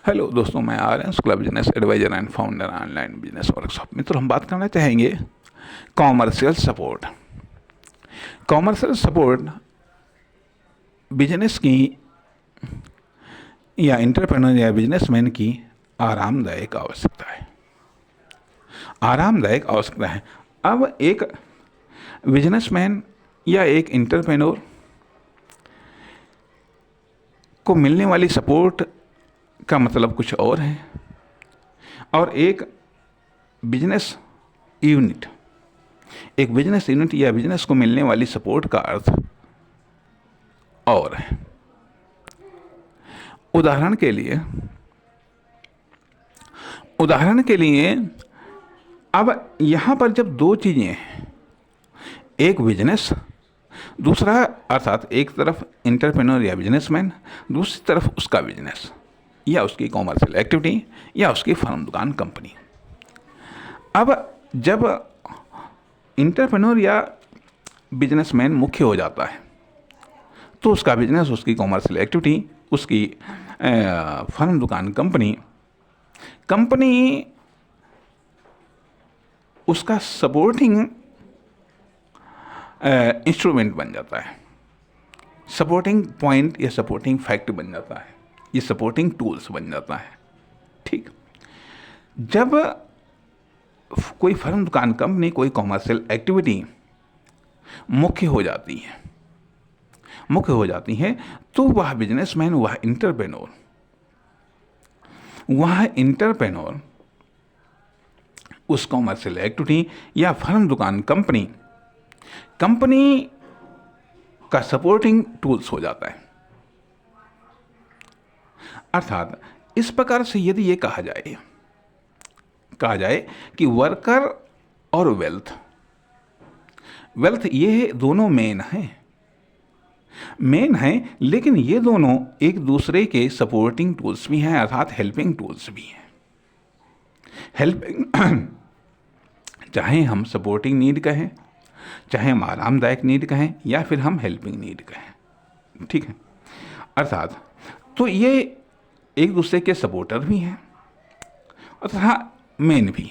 Hello दोस्तों, मैं Aryan Shukla, business advisor and founder online business workshop. मित्रों, हम बात करना चाहेंगे commercial support. Commercial support business की या एंटरप्रेन्योर या बिजनेसमैन की आरामदायक आवश्यकता है। आरामदायक आवश्यकता है। अब एक बिजनेसमैन या एक एंटरप्रेन्योर को मिलने वाली सपोर्ट का मतलब कुछ और है, और एक बिजनेस यूनिट या बिजनेस को मिलने वाली सपोर्ट का अर्थ और है। उदाहरण के लिए अब यहां पर जब दो चीजें हैं, एक बिजनेस, दूसरा अर्थात एक तरफ एंटरप्रेन्योर या बिजनेसमैन, दूसरी तरफ उसका बिजनेस या उसकी कॉमर्शियल एक्टिविटी या उसकी फर्म, दुकान, कंपनी। अब जब एंटरप्रेन्योर या बिजनेसमैन मुख्य हो जाता है तो उसका बिजनेस, उसकी कॉमर्शियल एक्टिविटी, उसकी फर्म, दुकान, कंपनी उसका सपोर्टिंग इंस्ट्रूमेंट बन जाता है, सपोर्टिंग पॉइंट या सपोर्टिंग फैक्ट बन जाता है, ये सपोर्टिंग टूल्स बन जाता है। ठीक, जब कोई फर्म, दुकान, कंपनी, कोई कॉमर्शियल एक्टिविटी मुख्य हो जाती है तो वह बिजनेसमैन, वह इंटरप्रेन्योर उस कॉमर्शियल एक्टिविटी या फर्म, दुकान, कंपनी का सपोर्टिंग टूल्स हो जाता है। अर्थात इस प्रकार से यदि ये कहा जाए कि वर्कर और वेल्थ ये दोनों मेन हैं, लेकिन ये दोनों एक दूसरे के सपोर्टिंग टूल्स भी हैं, अर्थात हेल्पिंग टूल्स भी हैं। चाहे हम सपोर्टिंग नीड कहें, चाहे हम आरामदायक नीड कहें, या फिर हम हेल्पिंग नीड कहें। ठीक है, अर्थात तो ये एक दूसरे के सपोर्टर भी हैं तथा मेन भी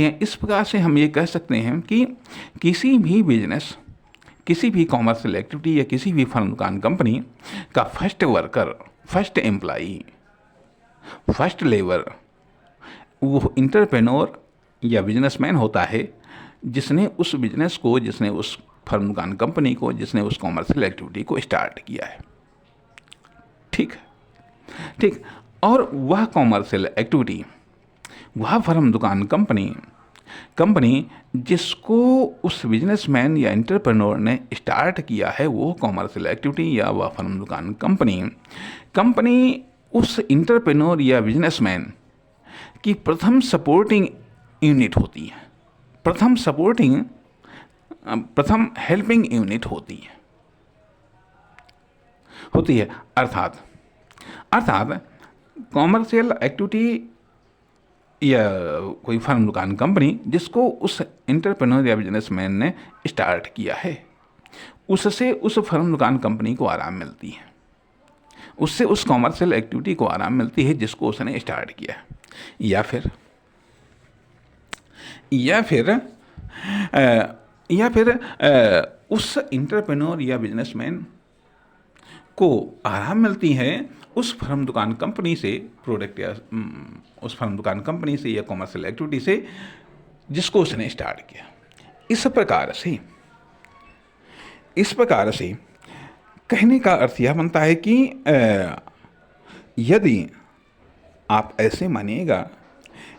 हैं। इस प्रकार से हम ये कह सकते हैं कि किसी भी बिजनेस, किसी भी कॉमर्शियल एक्टिविटी या किसी भी फर्म, दुकान, कंपनी का first worker, first employee, first labour वो इंटरप्रेन्योर या बिजनेसमैन होता है, जिसने उस बिजनेस को, जिसने उस फर्म, दुकान, कंपनी को, जिसने उस कॉमर्शियल एक्टिविटी को स्टार्ट किया है। ठीक, और वह कॉमर्शियल एक्टिविटी, वह फर्म, दुकान, कंपनी जिसको उस बिजनेसमैन या एंटरप्रेन्योर ने स्टार्ट किया है, वो कॉमर्शियल एक्टिविटी या वह फर्म, दुकान, कंपनी उस इंटरप्रेन्योर या बिजनेसमैन की प्रथम सपोर्टिंग यूनिट होती है, प्रथम हेल्पिंग यूनिट होती है। अर्थात कॉमर्शियल एक्टिविटी या कोई फर्म, दुकान, कंपनी जिसको उस एंटरप्रेन्योर या बिजनेसमैन ने स्टार्ट किया है, उससे उस फर्म, दुकान, कंपनी को आराम मिलती है, उससे उस कॉमर्शियल एक्टिविटी को आराम मिलती है जिसको उसने स्टार्ट किया। या फिर उस एंटरप्रेन्योर या बिजनेसमैन को आराम मिलती है उस फर्म, दुकान, कंपनी से, प्रोडक्ट या उस फर्म, दुकान, कंपनी से या कॉमर्शियल एक्टिविटी से जिसको उसने स्टार्ट किया। इस प्रकार से कहने का अर्थ यह बनता है कि यदि आप ऐसे मानिएगा,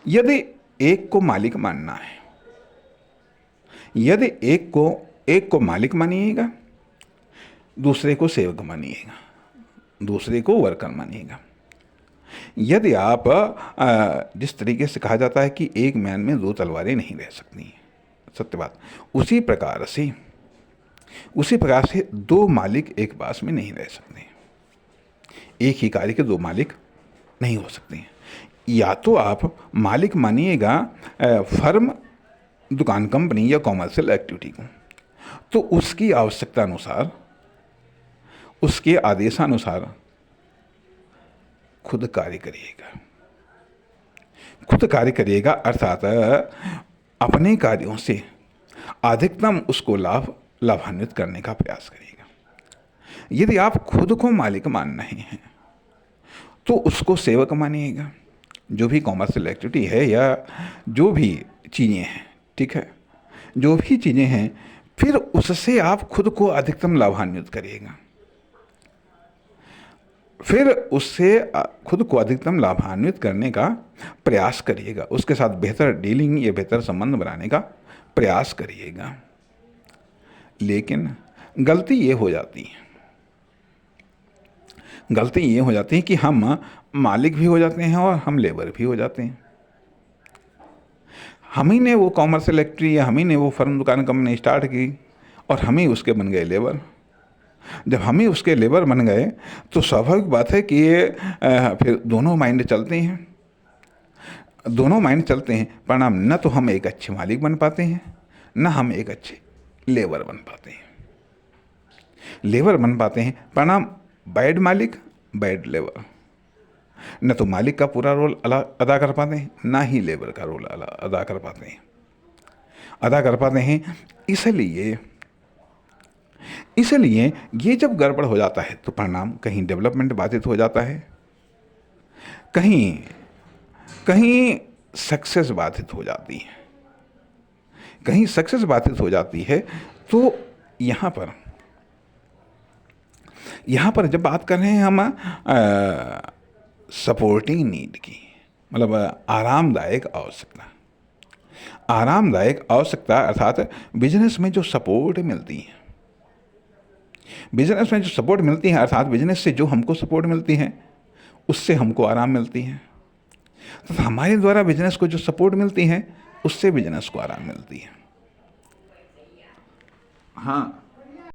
यदि एक को मालिक मानना है, यदि एक को मालिक मानिएगा, दूसरे को सेवक मानिएगा, दूसरे को वर्कर मानिएगा। यदि आप जिस तरीके से कहा जाता है कि एक म्यान में दो तलवारें नहीं रह सकती, सत्य बात, उसी प्रकार से दो मालिक एक पास में नहीं रह सकते, एक ही कार्य के दो मालिक नहीं हो सकते। या तो आप मालिक मानिएगा फर्म, दुकान, कंपनी या कॉमर्शियल एक्टिविटी को, तो उसकी आवश्यकता अनुसार, उसके आदेशानुसार खुद कार्य करिएगा। खुद कार्य करिएगा अर्थात अपने कार्यों से अधिकतम उसको लाभान्वित करने का प्रयास करिएगा। यदि आप खुद को मालिक मान रहे हैं तो उसको सेवक मानिएगा। जो भी कॉमर्शियल एक्टिविटी है या जो भी चीज़ें हैं, ठीक है, जो भी चीज़ें हैं, फिर उससे आप खुद को अधिकतम लाभान्वित करिएगा। फिर उससे खुद को अधिकतम लाभान्वित करने का प्रयास करिएगा। उसके साथ बेहतर डीलिंग या बेहतर संबंध बनाने का प्रयास करिएगा। लेकिन गलती ये हो जाती है कि हम मालिक भी हो जाते हैं और हम लेबर भी हो जाते हैं। हम ही ने वो कॉमर्शियल एक्टिविटी या हम ही ने वो फर्म दुकान कंपनी स्टार्ट की और हम ही उसके बन गए लेबर। जब हम ही उसके लेबर बन गए तो स्वाभाविक बात है कि ये फिर दोनों माइंड चलते हैं। परिणाम न तो हम एक अच्छे मालिक बन पाते हैं, न हम एक अच्छे लेबर बन पाते हैं। परिणाम बैड मालिक बैड लेबर। न तो मालिक का पूरा रोल अदा कर पाते हैं, ना ही लेबर का रोल अदा कर पाते हैं। इसलिए ये जब गड़बड़ हो जाता है तो परिणाम कहीं डेवलपमेंट बाधित हो जाता है, कहीं सक्सेस बाधित हो जाती है। तो यहाँ पर जब बात कर रहे हैं हम सपोर्टिंग नीड की, मतलब आरामदायक आवश्यकता अर्थात बिजनेस में जो सपोर्ट मिलती है, अर्थात बिजनेस से जो हमको सपोर्ट मिलती है उससे हमको आराम मिलती है। तो हमारे द्वारा बिजनेस को जो सपोर्ट मिलती है उससे बिजनेस को आराम मिलती है। हाँ,